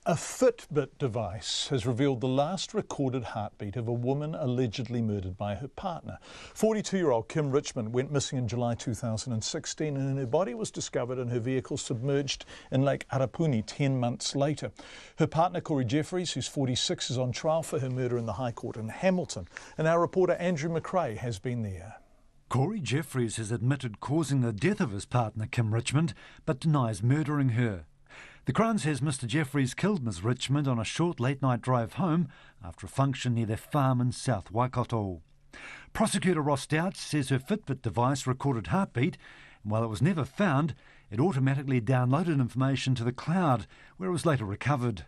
A Fitbit device has revealed the last recorded heartbeat of a woman allegedly murdered by her partner. 42-year-old Kim Richmond went missing in July 2016 and her body was discovered in her vehicle submerged in Lake Arapuni 10 months later. Her partner Cory Jefferies, who's 46, is on trial for her murder in the High Court in Hamilton. And our reporter Andrew McRae has been there. Cory Jefferies has admitted causing the death of his partner Kim Richmond, but denies murdering her. The Crown says Mr Jefferies killed Ms Richmond on a short late-night drive home after a function near their farm in South Waikato. Prosecutor Ross Douch says her Fitbit device recorded heartbeat, and while it was never found, it automatically downloaded information to the cloud, where it was later recovered.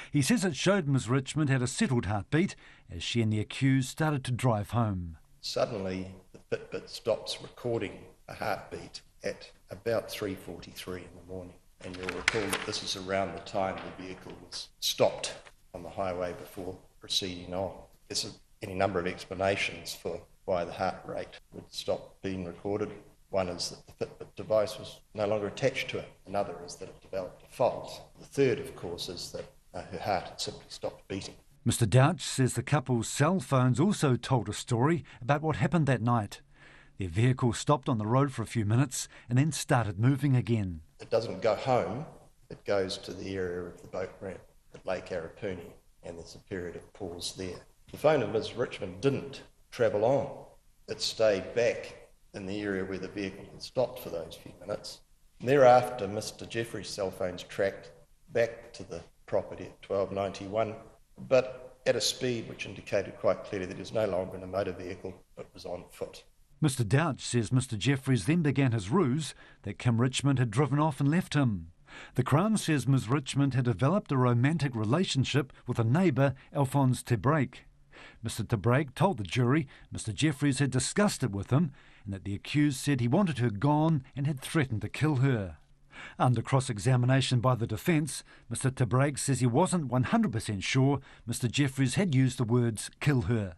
He says it showed Ms Richmond had a settled heartbeat as she and the accused started to drive home. Suddenly, the Fitbit stops recording a heartbeat at about 3:43 in the morning. And you'll recall that this is around the time the vehicle was stopped on the highway before proceeding on. There's any number of explanations for why the heart rate would stop being recorded. One is that the Fitbit device was no longer attached to it. Another is that it developed a fault. The third, of course, is that her heart had simply stopped beating. Mr Douch says the couple's cell phones also told a story about what happened that night. Their vehicle stopped on the road for a few minutes and then started moving again. It doesn't go home, it goes to the area of the boat ramp at Lake Arapuni, and there's a period of pause there. The phone of Ms Richmond didn't travel on. It stayed back in the area where the vehicle had stopped for those few minutes. And thereafter, Mr Jefferies' cell phones tracked back to the property at 1291, but at a speed which indicated quite clearly that he was no longer in a motor vehicle, but was on foot. Mr Douch says Mr Jefferies then began his ruse that Kim Richmond had driven off and left him. The Crown says Ms Richmond had developed a romantic relationship with a neighbour, Alphonse Tebrake. Mr Tebrake told the jury Mr Jefferies had discussed it with him and that the accused said he wanted her gone and had threatened to kill her. Under cross-examination by the defence, Mr Tebrake says he wasn't 100% sure Mr Jefferies had used the words "kill her."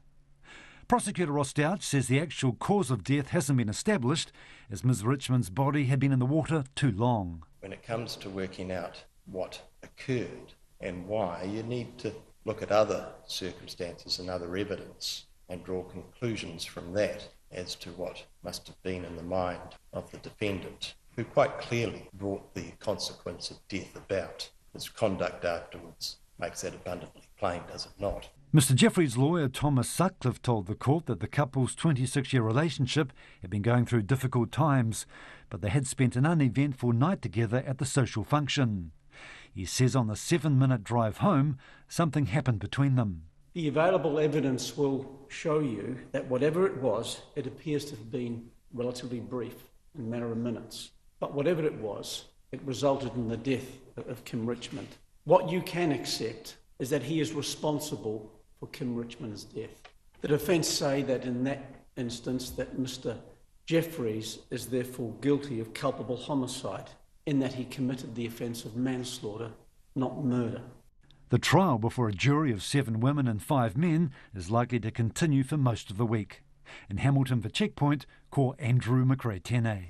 Prosecutor Ross Douch says the actual cause of death hasn't been established as Ms Richmond's body had been in the water too long. When it comes to working out what occurred and why, you need to look at other circumstances and other evidence and draw conclusions from that as to what must have been in the mind of the defendant, who quite clearly brought the consequence of death about. His conduct afterwards makes that abundantly plain, does it not? Mr Jefferies' lawyer Thomas Sutcliffe told the court that the couple's 26-year relationship had been going through difficult times, but they had spent an uneventful night together at the social function. He says on the 7-minute drive home, something happened between them. The available evidence will show you that whatever it was, it appears to have been relatively brief, in a matter of minutes. But whatever it was, it resulted in the death of Kim Richmond. What you can accept is that he is responsible for Kim Richmond's death. The defence say that in that instance that Mr Jefferies is therefore guilty of culpable homicide in that he committed the offence of manslaughter, not murder. The trial before a jury of 7 women and 5 men is likely to continue for most of the week. In Hamilton for Checkpoint, call Andrew McRae, 10A.